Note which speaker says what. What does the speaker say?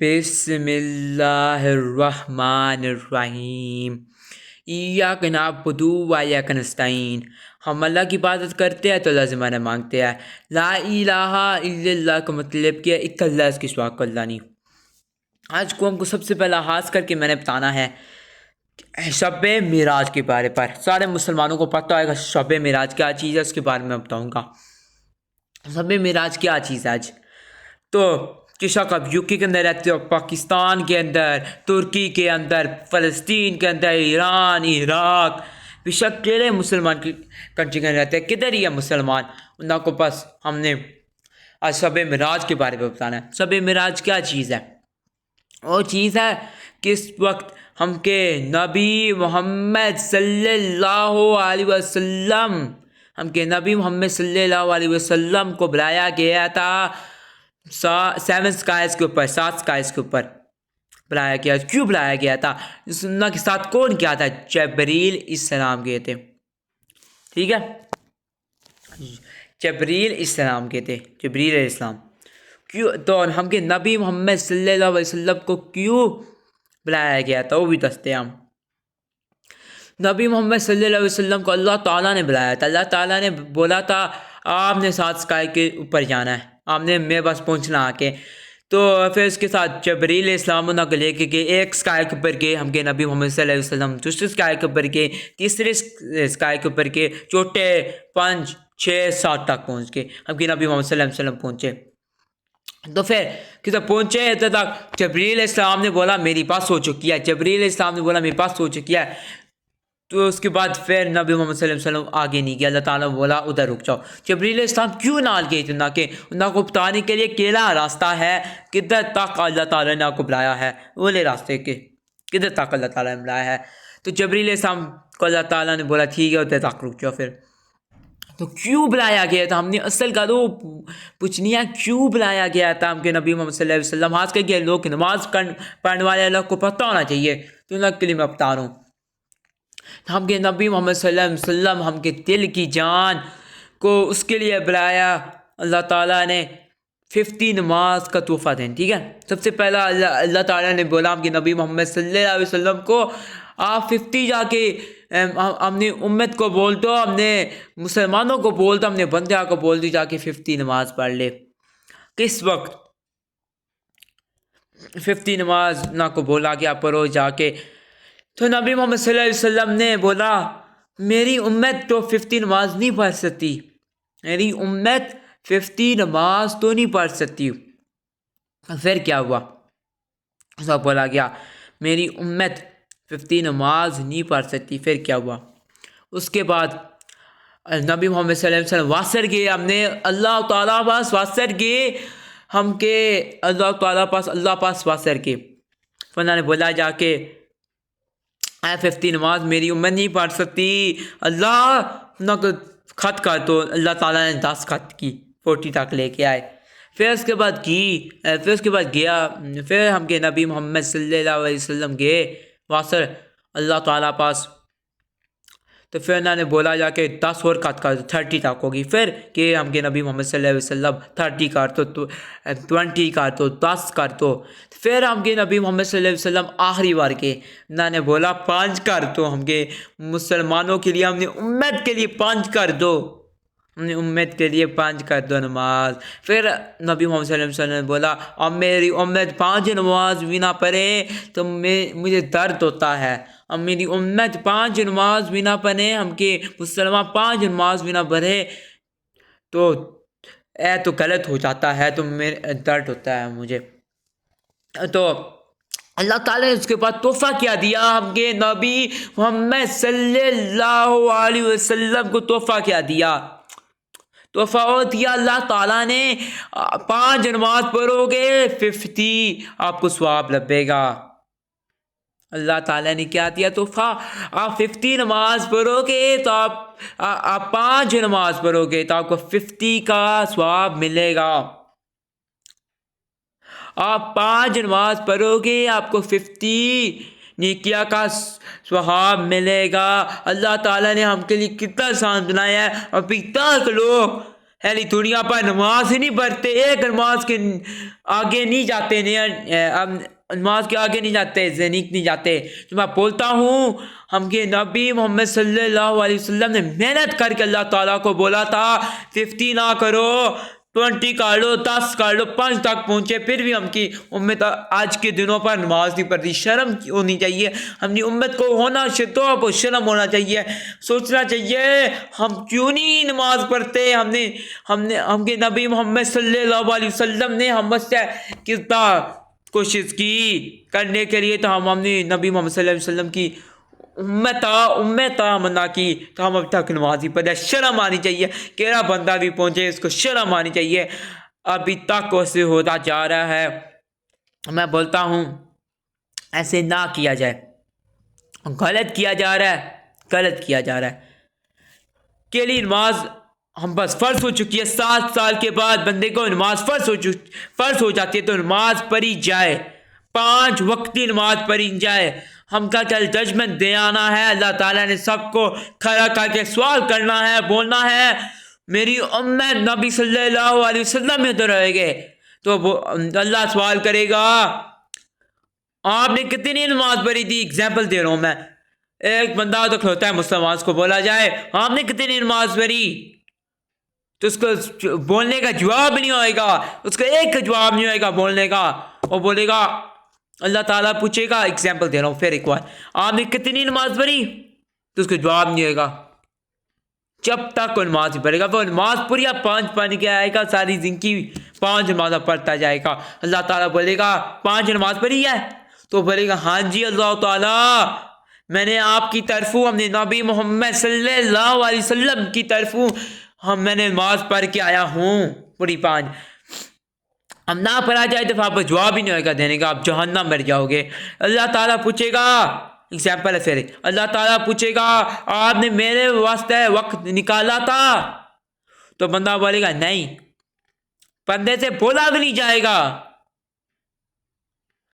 Speaker 1: بسم اللہ الرحمن الرحیم ایاک نعبد و ایاک نستعین۔ ہم اللہ کی عبادت کرتے ہیں تو اللہ سے مدد مانگتے ہیں۔ لا الہ الا اللہ کا مطلب کیا؟ ایک اللہ، اس کے سوا کوئی اللہ نہیں۔ آج قوم کو سب سے پہلا آغاز کر کے میں نے بتانا ہے شب معراج کے بارے پر۔ سارے مسلمانوں کو پتہ ہوگا شب معراج کیا چیز ہے، اس کے بارے میں بتاؤں گا۔ شب معراج کیا چیز ہے؟ آج تو کشک اب یو کے اندر رہتے ہو، پاکستان کے اندر، ترکی کے اندر، فلسطین کے اندر، ایران، عراق، بے شک کیڑے مسلمان کی کنٹری کے اندر رہتے ہیں، کدھر ہی ہے مسلمان ان کو بس ہم نے آج شب معراج کے بارے میں بتانا ہے۔ شب معراج کیا چیز ہے؟ وہ چیز ہے کہ اس وقت ہم کے نبی محمد صلی اللہ علیہ وسلم صلی اللہ علیہ وسلم کو بلایا گیا تھا 7 سکائز کے اوپر، 7 سکائز کے اوپر بلایا گیا۔ کیوں بلایا گیا تھا؟ اللہ کے ساتھ کون کیا تھا؟ جبریل السلام گئے تھے، ٹھیک ہے، جبریل السلام گئے تھے، جبریل علیہ السلام۔ کیوں تو ہم کے نبی محمد صلی اللہ علیہ وسلم کو کیوں بلایا گیا تھا وہ بھی دستے ہم۔ نبی محمد صلی اللہ علیہ وسلم کو اللہ تعالیٰ نے بلایا تھا۔ اللہ تعالیٰ نے بولا تھا آپ نے 7 سکائی کے اوپر جانا ہے، آپ نے میرے پاس پہنچنا آ کے۔ تو پھر اس کے ساتھ جبریل علیہ السلام انہوں کو لے کے گئے، 1 سکائی کے اوپر گئے ہم کے نبی محمد صلی اللہ علیہ وسلم، دوسری سکائی کے اوپر گئے، تیسری سکائی کے اوپر گئے، چوٹے 5 6 7 تک پہنچ گئے، ہم کے نبی محمد صلی اللہ علیہ وسلم پہنچے۔ تو پھر کدھر پہنچے اتنے تک جبریل علیہ السلام نے بولا میری پاس ہو چکی ہے، جبریل علیہ السلام نے بولا میری پاس ہو چکی ہے۔ تو اس کے بعد پھر نبی محمد صلی اللہ علیہ وسلم آگے نہیں گیا، اللہ تعالیٰ بولا ادھر رک جاؤ۔ جبریل علیہ السلام کیوں نال گئے تھے؟ نہ کو بتانے کے لیے کیلا راستہ ہے کدھر تک اللہ تعالیٰ نے آپ کو بلایا ہے، والے راستے کے کدھر تک اللہ تعالیٰ نے بلایا ہے۔ تو جبریل علیہ السلام کو اللہ تعالیٰ نے بولا ٹھیک ہے ادھر تک رک جاؤ۔ پھر تو کیوں بلایا گیا تھا؟ ہم نے اصل کا تو پوچھنی ہے کیوں بلایا گیا تھا ہم کے نبی محمد صلی اللہ علیہ وسلم۔ آج کل کے لوگ نماز پڑھنے والے لوگ کو پتہ ہونا چاہیے، تو ان کے لیے میں بتا رہا ہوں۔ ہم کے نبی محمد صلی اللہ علیہ وسلم ہم کے دل کی جان کو اس کے لیے بلایا اللہ تعالیٰ نے 50 نماز کا تحفہ دیں، ٹھیک ہے۔ سب سے پہلا اللہ تعالیٰ نے بولا ہم کے نبی محمد صلی اللہ علیہ وسلم کو آپ 50 جا کے ہم نے امت کو بول دو، ہم نے مسلمانوں کو بول دو، ہم نے بندیاں کو بول دی جا کے 50 نماز پڑھ لے۔ کس وقت 50 نماز نہ کو بولا گیا پڑھو جا کے، تو نبی محمد صلی اللہ علیہ وسلم نے بولا میری امت تو 50 نماز نہیں پڑھ سکتی، میری امت 50 نماز تو نہیں پڑھ سکتی۔ پھر کیا ہوا؟ سب بولا گیا میری امت 50 نماز نہیں پڑھ سکتی۔ پھر کیا ہوا؟ اس کے بعد نبی محمد صلی اللہ علیہ وسلم واسر گئے، ہم نے اللہ تعالیٰ پاس واسر گئے، ہم کے اللہ تعالیٰ پاس واسر گئے۔ فلاں نے بولا جا کے 50 نماز میری امت نہیں پڑھ سکتی، اللہ نہ خط کر دو۔ اللہ تعالیٰ نے 10 خط کی، 40 تک لے کے آئے۔ پھر اس کے بعد گیا، پھر ہم کے نبی محمد صلی اللہ علیہ وسلم گئے واسر اللہ تعالیٰ پاس۔ تو پھر انہوں نے بولا جا کے 10 اور خط کر دو، 30 تک ہوگی۔ پھر کہ ہم کے نبی محمد صلی اللہ علیہ وسلم 30 کر دو، 20 کر دو، 10 کر دو۔ پھر ہم کے نبی محمد صلی اللہ علیہ وسلم آخری بار کے انہوں نے بولا 5 کر دو، ہم کے مسلمانوں کے لیے، ہم نے امت کے لیے 5 کر دو، ہم نے امت کے لیے 5 کر دو نماز۔ پھر نبی محمد صلی اللہ علیہ وسلم نے بولا اب میری امت 5 نماز بھی نہ پڑھے تو مجھے درد ہوتا ہے، اب میری امت 5 نماز بھی نہ پڑھے، ہم کے مسلمان 5 نماز بھی نہ پڑھے تو غلط ہو جاتا ہے، تو میرے درد ہوتا ہے مجھے۔ تو اللہ تعالیٰ نے اس کے بعد تحفہ کیا دیا ہم کے نبی محمد صلی اللہ علیہ وسلم کو، تحفہ کیا دیا؟ تحفہ وہ دیا اللہ تعالیٰ نے 5 نماز پڑھو گے 50 آپ کو ثواب لبے گا۔ اللہ تعالیٰ نے کیا دیا تحفہ؟ آپ 50 نماز پڑھو گے تو آپ 5 نماز پڑھو گے تو آپ کو 50 کا ثواب ملے گا۔ آپ 5 نماز پڑھو گے آپ کو 50 نیکیاں کا ثواب ملے گا۔ اللہ تعالیٰ نے ہم کے لیے کتنا آسان بنایا ہے، ابھی تک لوگ پہلی دنیا پر نماز ہی نہیں پڑھتے، ایک نماز کے آگے نہیں جاتے، نماز کے آگے نہیں جاتے، زینیک نہیں جاتے. جو میں بولتا ہوں، ہم کے نبی محمد صلی اللہ علیہ وسلم نے محنت کر کے اللہ تعالیٰ کو بولا تھا 50 نہ کرو، 20 کر لو، 10 کر لو، 5 تک پہنچے، پھر بھی ہم کی امت آج کے دنوں پر نماز نہیں پڑھتی. شرم ہونی چاہیے ہماری امت کو، ہونا شتوب و شرم ہونا چاہیے، سوچنا چاہیے ہم کیوں نہیں نماز پڑھتے. ہم کے نبی محمد صلی اللہ علیہ وسلم نے ہم سے کتنا کوشش کی کرنے کے لیے، تو ہم نے نبی محمد صلی اللہ علیہ وسلم کی امت منا کی، تو ہم اب تک نماز ہی پڑھے. شرم آنی چاہیے، کیڑا بندہ بھی پہنچے اس کو شرم آنی چاہیے. ابھی تک اسے ہوتا جا رہا ہے. میں بولتا ہوں ایسے نہ کیا جائے، غلط کیا جا رہا ہے. کے لیے نماز ہم بس فرض ہو چکی ہے. 7 سال کے بعد بندے کو نماز فرض ہو جاتی ہے، تو نماز پڑھی جائے، 5 وقتی نماز پڑھی جائے. ہم کا کل ججمنٹ دے آنا ہے، اللہ تعالیٰ نے سب کو کھڑا کر کے سوال کرنا ہے، بولنا ہے میری امت نبی صلی اللہ علیہ وسلم میں تو رہے گے. تو اللہ سوال کرے گا آپ نے کتنی نماز پڑھی تھی. اگزامپل دے رہا ہوں میں، ایک بندہ تو کھلوتا ہے مسلمان، کو بولا جائے آپ نے کتنی نماز پڑھی، تو اس کو بولنے کا جواب نہیں ہوئے گا، اس کا ایک جواب نہیں ہوئے گا بولنے کا. وہ بولے گا، اللہ تعالیٰ پوچھے گا، ایگزامپل دے رہا ہوں پھر ایک بار، آپ نے کتنی نماز پڑھی، تو اس کو جواب نہیں ہوئے گا جب تک وہ نماز نہیں پڑھے گا. وہ نماز پوری 5 پڑھ کے آئے گا، ساری زندگی 5 نماز پڑھتا جائے گا. اللہ تعالیٰ بولے گا 5 نماز پڑھی ہے، تو بولے گا ہاں جی اللہ تعالیٰ، میں نے آپ کی طرف، ہم نے نبی محمد صلی اللہ علیہ وسلم کی طرف میں نے نماز پڑھ کے آیا ہوں پوری 5. ہم نہ پڑھا جائے تو آپ کو جواب ہی نہیں ہوئے گا دینے کا، آپ جہنم مر جاؤ گے. اللہ تعالیٰ پوچھے گا، ایگزامپل ہے پھر، اللہ تعالیٰ پوچھے گا آپ نے میرے واسطے وقت نکالا تھا، تو بندہ بولے گا نہیں، بندے سے بولا بھی نہیں جائے گا.